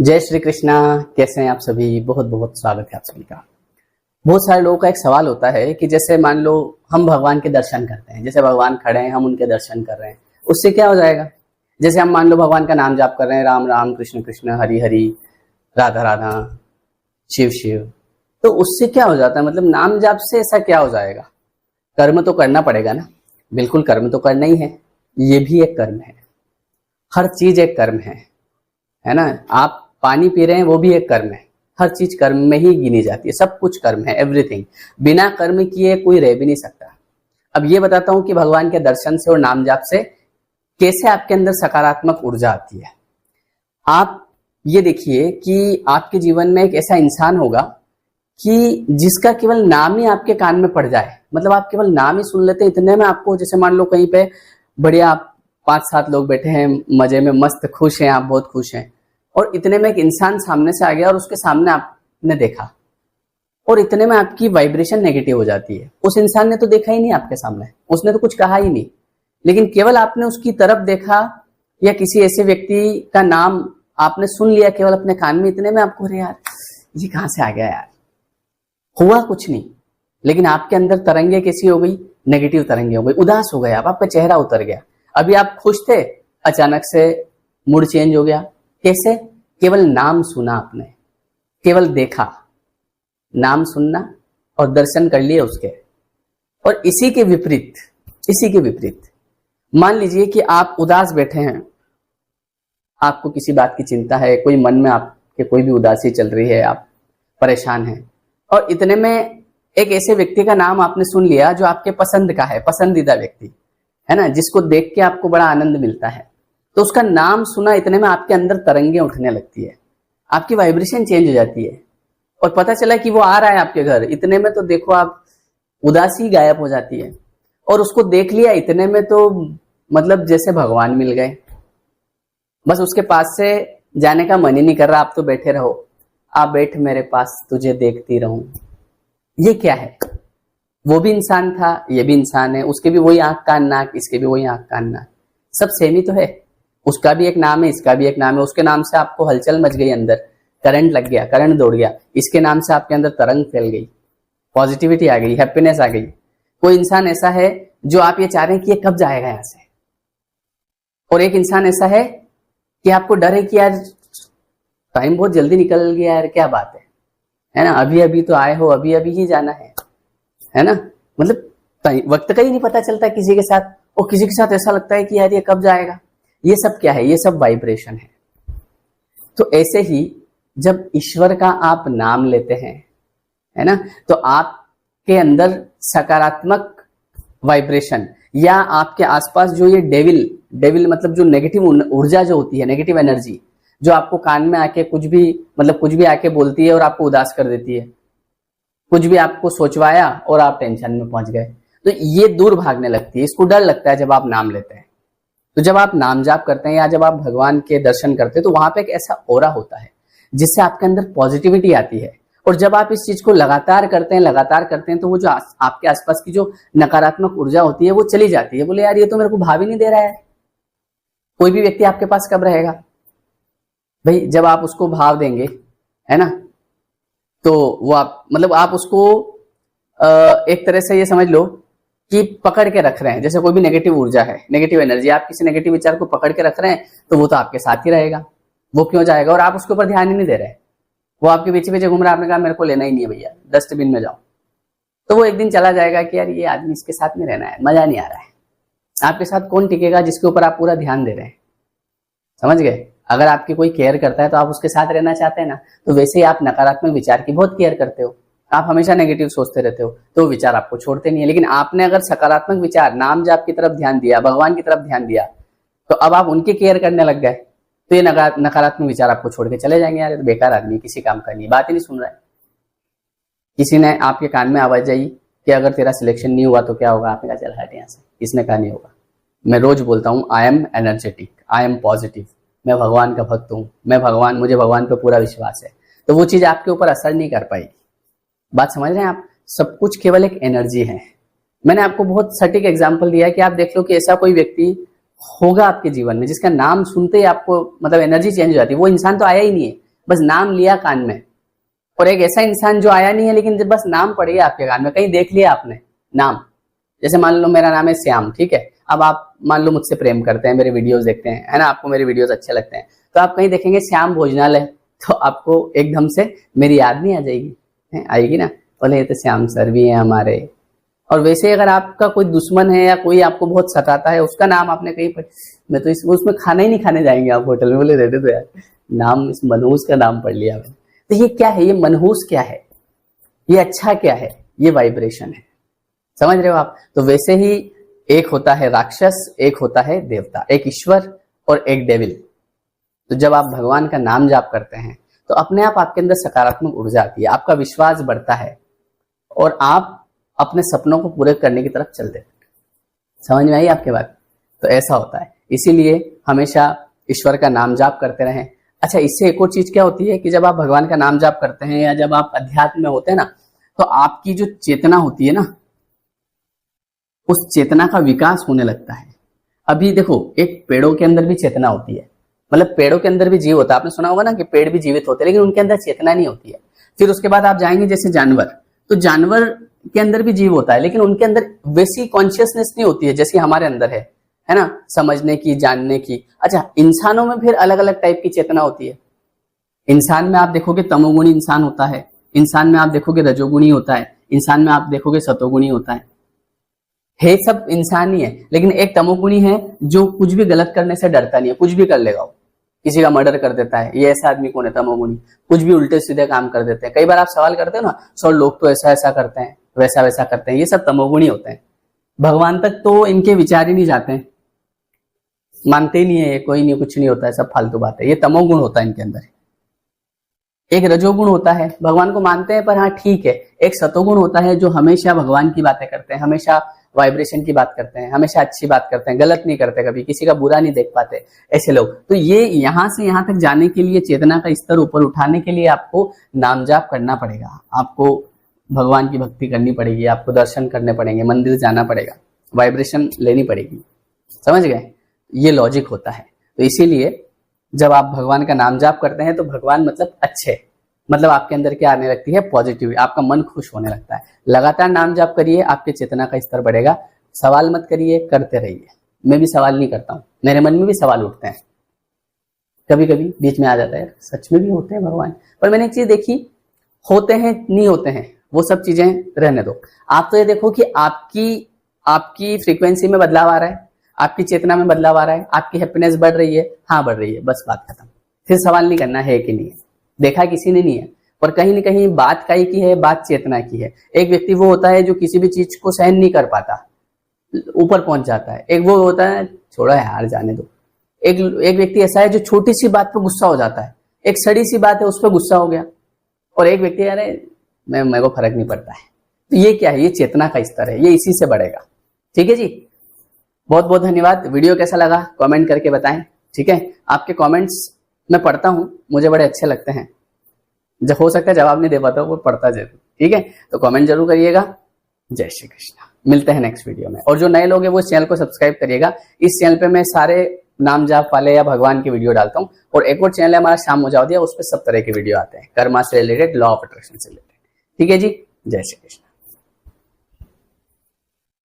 जय श्री कृष्णा। कैसे हैं आप सभी? बहुत बहुत स्वागत है आप सभी का। बहुत सारे लोगों का एक सवाल होता है कि जैसे मान लो हम भगवान के दर्शन करते हैं, जैसे भगवान खड़े हैं, हम उनके दर्शन कर रहे हैं, उससे क्या हो जाएगा? जैसे हम मान लो भगवान का नाम जाप कर रहे हैं, राम राम कृष्ण कृष्ण हरि हरि राधा राधा शिव शिव, तो उससे क्या हो जाता है? मतलब नाम जाप से ऐसा क्या हो जाएगा? कर्म तो करना पड़ेगा ना। बिल्कुल, कर्म तो करना ही है। ये भी एक कर्म है, हर चीज एक कर्म है ना। आप पानी पी रहे हैं, वो भी एक कर्म है। हर चीज कर्म में ही गिनी जाती है, सब कुछ कर्म है, एवरीथिंग। बिना कर्म किए कोई रह भी नहीं सकता। अब ये बताता हूं कि भगवान के दर्शन से और नाम जाप से कैसे आपके अंदर सकारात्मक ऊर्जा आती है। आप ये देखिए कि आपके जीवन में एक ऐसा इंसान होगा कि जिसका केवल नाम ही आपके कान में पड़ जाए, मतलब आप केवल नाम ही सुन लेते हैं, इतने में आपको, जैसे मान लो कहीं पे बढ़िया आप 5-7 लोग बैठे हैं, मजे में मस्त खुश हैं, आप बहुत खुश हैं, और इतने में एक इंसान सामने से आ गया और उसके सामने आपने देखा, और इतने में आपकी वाइब्रेशन नेगेटिव हो जाती है। उस इंसान ने तो देखा ही नहीं आपके सामने, उसने तो कुछ कहा ही नहीं, लेकिन केवल आपने उसकी तरफ देखा या किसी ऐसे व्यक्ति का नाम आपने सुन लिया केवल अपने कान में, इतने में आपको, अरे यार ये कहां से आ गया यार। हुआ कुछ नहीं, लेकिन आपके अंदर तरंगे कैसी हो गई? नेगेटिव तरंगे हो गई, उदास हो गए आप, आपका चेहरा उतर गया। अभी आप खुश थे, अचानक से मूड चेंज हो गया। कैसे? केवल नाम सुना आपने, केवल देखा, नाम सुनना और दर्शन कर लिए उसके। और इसी के विपरीत मान लीजिए कि आप उदास बैठे हैं, आपको किसी बात की चिंता है, कोई मन में आपके कोई भी उदासी चल रही है, आप परेशान हैं, और इतने में एक ऐसे व्यक्ति का नाम आपने सुन लिया जो आपके पसंद का है, पसंदीदा व्यक्ति है ना, जिसको देख के आपको बड़ा आनंद मिलता है। तो उसका नाम सुना, इतने में आपके अंदर तरंगे उठने लगती है, आपकी वाइब्रेशन चेंज हो जाती है, और पता चला कि वो आ रहा है आपके घर, इतने में तो देखो आप उदासी गायब हो जाती है। और उसको देख लिया, इतने में तो मतलब जैसे भगवान मिल गए। बस उसके पास से जाने का मन ही नहीं कर रहा, आप तो बैठे रहो, आप बैठ मेरे पास, तुझे देखती रहूं। ये क्या है? वो भी इंसान था, ये भी इंसान है, उसके भी वही आंख कान नाक, इसके भी वही आंख कान नाक, सब सेम ही तो है। उसका भी एक नाम है, इसका भी एक नाम है। उसके नाम से आपको हलचल मच गई, अंदर करंट लग गया, करंट दौड़ गया। इसके नाम से आपके अंदर तरंग फैल गई, पॉजिटिविटी आ गई, हैप्पीनेस आ गई। कोई इंसान ऐसा है जो आप ये चाह रहे हैं कि ये कब जाएगा यहां से, और एक इंसान ऐसा है कि आपको डर है कि यार टाइम बहुत जल्दी निकल गया यार, क्या बात है ना, अभी अभी तो आए हो, अभी अभी ही जाना है ना। मतलब वक्त का ही नहीं पता चलता किसी के साथ, और किसी के साथ ऐसा लगता है कि यार ये कब जाएगा। ये सब क्या है? ये सब वाइब्रेशन है। तो ऐसे ही जब ईश्वर का आप नाम लेते हैं, है ना, तो आपके अंदर सकारात्मक वाइब्रेशन, या आपके आसपास जो ये डेविल मतलब जो नेगेटिव ऊर्जा जो होती है, नेगेटिव एनर्जी, जो आपको कान में आके कुछ भी आके बोलती है और आपको उदास कर देती है, कुछ भी आपको सोचवाया और आप टेंशन में पहुंच गए, तो ये दूर भागने लगती है। इसको डर लगता है जब आप नाम लेते हैं। तो जब आप नाम जाप करते हैं या जब आप भगवान के दर्शन करते हैं, तो वहां पे एक ऐसा ऑरा होता है जिससे आपके अंदर पॉजिटिविटी आती है। और जब आप इस चीज को लगातार करते हैं, तो वो जो आपके आसपास की जो नकारात्मक ऊर्जा होती है वो चली जाती है। बोले यार ये तो मेरे को भाव ही नहीं दे रहा है, कोई भी व्यक्ति आपके पास कब रहेगा भाई? जब आप उसको भाव देंगे, है ना, तो वो आप उसको एक तरह से ये समझ लो कि पकड़ के रख रहे हैं। जैसे कोई भी नेगेटिव ऊर्जा है, नेगेटिव एनर्जी, आप किसी नेगेटिव विचार को पकड़ के रख रहे हैं, तो वो तो आपके साथ ही रहेगा, वो क्यों जाएगा? और आप उसके ऊपर ध्यान ही नहीं दे रहे, वो आपके पीछे पीछे घूम रहा है। आपने कहा मेरे को लेना ही नहीं है भैया, डस्टबिन में जाओ, तो वो एक दिन चला जाएगा कि यार ये आदमी, इसके साथ नहीं रहना है, मजा नहीं आ रहा है। आपके साथ कौन टिकेगा जिसके ऊपर आप पूरा ध्यान दे रहे हैं? समझ गए? अगर आपकी कोई केयर करता है तो आप उसके साथ रहना चाहते हैं ना। तो वैसे ही आप नकारात्मक विचार की बहुत केयर करते हो, आप हमेशा नेगेटिव सोचते रहते हो, तो विचार आपको छोड़ते नहीं है। लेकिन आपने अगर सकारात्मक विचार, नाम जाप की तरफ ध्यान दिया, भगवान की तरफ ध्यान दिया, तो अब आप उनकी केयर करने लग गए, तो ये नकारात्मक विचार आपको छोड़ के चले जाएंगे। यार बेकार आदमी, किसी काम का नहीं, बात ही नहीं सुन रहा है। किसी ने आपके कान में आवाज आई कि अगर तेरा सिलेक्शन नहीं हुआ तो क्या होगा? आपने कहा चल हट यहाँ से, इसने कहा नहीं होगा। मैं रोज बोलता हूँ I am energetic, I am positive, मैं भगवान का भक्त हूँ, मुझे भगवान पे पूरा विश्वास है। तो वो चीज आपके ऊपर असर नहीं कर पाएगी। बात समझ रहे हैं आप? सब कुछ केवल एक एनर्जी है। मैंने आपको बहुत सटीक एग्जांपल दिया है कि आप देख लो कि ऐसा कोई व्यक्ति होगा आपके जीवन में जिसका नाम सुनते ही आपको मतलब एनर्जी चेंज हो जाती है। वो इंसान तो आया ही नहीं है, बस नाम लिया कान में। और एक ऐसा इंसान जो आया नहीं है लेकिन जब बस नाम पड़ गया आपके कान में, कहीं देख लिया आपने नाम, जैसे मान लो मेरा नाम है श्याम, ठीक है, अब आप मान लो मुझसे प्रेम करते हैं, मेरे वीडियोस देखते हैं, है ना, आपको मेरे वीडियोस अच्छे लगते हैं, तो आप कहीं देखेंगे श्याम भोजनालय, तो आपको एकदम से मेरी याद नहीं आ जाएगी, आएगी ना, बोले ये तो श्याम सर भी है हमारे। और वैसे अगर आपका कोई दुश्मन है या कोई आपको बहुत सताता है, उसका नाम आपने कहीं पर, मैं तो उसमें खाना ही नहीं खाने जाएंगे आप होटल में, बोले रहते तो यार नाम इस मनहूस का नाम पढ़ लिया मैंने। तो ये क्या है, ये मनहूस क्या है, ये अच्छा क्या है, ये वाइब्रेशन है, समझ रहे हो आप। तो वैसे ही एक होता है राक्षस, एक होता है देवता, एक ईश्वर और एक डेविल। तो जब आप भगवान का नाम जाप करते हैं तो अपने आप आपके अंदर सकारात्मक ऊर्जा आती है, आपका विश्वास बढ़ता है और आप अपने सपनों को पूरे करने की तरफ चलते हैं। समझ में आई आपके बात। तो ऐसा होता है, इसीलिए हमेशा ईश्वर का नाम जाप करते रहें। अच्छा, इससे एक और चीज क्या होती है कि जब आप भगवान का नाम जाप करते हैं या जब आप अध्यात्म में होते हैं ना, तो आपकी जो चेतना होती है ना, उस चेतना का विकास होने लगता है। अभी देखो, एक पेड़ों के अंदर भी चेतना होती है, मतलब पेड़ों के अंदर भी जीव होता है। आपने सुना होगा ना कि पेड़ भी जीवित होते हैं, लेकिन उनके अंदर चेतना नहीं होती है। फिर उसके बाद आप जाएंगे जैसे जानवर, तो जानवर के अंदर भी जीव होता है, लेकिन उनके अंदर वैसी कॉन्शियसनेस नहीं होती है जैसी हमारे अंदर है ना, समझने की, जानने की। अच्छा, इंसानों में फिर अलग अलग टाइप की चेतना होती है। इंसान में आप देखोगे तमोगुणी इंसान होता है, इंसान में आप देखोगे रजोगुणी होता है, इंसान में आप देखोगे सतोगुणी होता है सब इंसान ही है। लेकिन एक तमोगुणी है जो कुछ भी गलत करने से डरता नहीं है, कुछ भी कर लेगा वो, किसी का मर्डर कर देता है, ये ऐसा आदमी कौन है, तमोगुणी। कुछ भी उल्टे सीधे काम कर देते हैं। कई बार आप सवाल करते हो ना, सर लोग तो ऐसा ऐसा करते हैं, वैसा वैसा करते हैं, ये सब तमोगुणी होते हैं। भगवान तक तो इनके विचार ही नहीं जाते हैं, मानते ही नहीं है, कोई नहीं, कुछ नहीं होता है, सब फालतू बात है। ये तमोगुण होता है इनके अंदर। एक रजोगुण होता है, भगवान को मानते हैं पर हाँ ठीक है। एक सतोगुण होता है जो हमेशा भगवान की बातें करते हैं, हमेशा वाइब्रेशन की बात करते हैं, हमेशा अच्छी बात करते हैं, गलत नहीं करते, कभी किसी का बुरा नहीं देख पाते, ऐसे लोग। तो ये यहां से यहां तक जाने के लिए, चेतना का स्तर ऊपर उठाने के लिए आपको नाम जाप करना पड़ेगा, आपको भगवान की भक्ति करनी पड़ेगी, आपको दर्शन करने पड़ेंगे, मंदिर जाना पड़ेगा, वाइब्रेशन लेनी पड़ेगी। समझ गए, ये लॉजिक होता है। तो इसीलिए जब आप भगवान का नाम जाप करते हैं तो भगवान मतलब अच्छे, मतलब आपके अंदर क्या आने लगती है, पॉजिटिव, आपका मन खुश होने लगता है। लगातार नाम जाप करिए, आपके चेतना का स्तर बढ़ेगा। सवाल मत करिए, करते रहिए। मैं भी सवाल नहीं करता हूं, मेरे मन में भी सवाल उठते हैं, कभी कभी बीच में आ जाता है, सच में भी होते हैं भगवान। पर मैंने एक चीज देखी, होते हैं नहीं होते हैं, वो सब चीजें रहने दो। आप तो ये देखो कि आपकी फ्रीक्वेंसी में बदलाव आ रहा है, आपकी चेतना में बदलाव आ रहा है, आपकी हैप्पीनेस बढ़ रही है, हाँ बढ़ रही है, बस बात खत्म। फिर सवाल नहीं करना है कि नहीं है, देखा किसी ने नहीं है। और कहीं न कहीं बात काई की है, बात चेतना की है। एक व्यक्ति वो होता है जो किसी भी चीज को सहन नहीं कर पाता, ऊपर पहुंच जाता है। एक वो होता है छोड़ो यार जाने दो। एक व्यक्ति ऐसा है जो छोटी सी बात पे गुस्सा हो जाता है, एक सड़ी सी बात है उस पर गुस्सा हो गया। और एक व्यक्ति यार मेरे को फर्क नहीं पड़ता है। तो ये क्या है, ये चेतना का स्तर है, ये इसी से बढ़ेगा। ठीक है जी, बहुत बहुत धन्यवाद। वीडियो कैसा लगा कमेंट करके बताएं, ठीक है। आपके कमेंट्स मैं पढ़ता हूं, मुझे बड़े अच्छे लगते हैं। जब हो सकता है जवाब नहीं दे पाता वो पढ़ता जरूर, ठीक है। तो कमेंट जरूर करिएगा। जय श्री कृष्ण, मिलते हैं नेक्स्ट वीडियो में। और जो नए लोग हैं वो इस चैनल को सब्सक्राइब करिएगा। इस चैनल पे मैं सारे नाम जाप वाले या भगवान की वीडियो डालता हूँ। और एक और चैनल है हमारा श्याम मोजावदिया, उस पर सब तरह की वीडियो आते हैं, कर्मा से रिलेटेड, लॉ ऑफ अट्रैक्शन से रिलेटेड। ठीक है जी, जय श्री कृष्ण।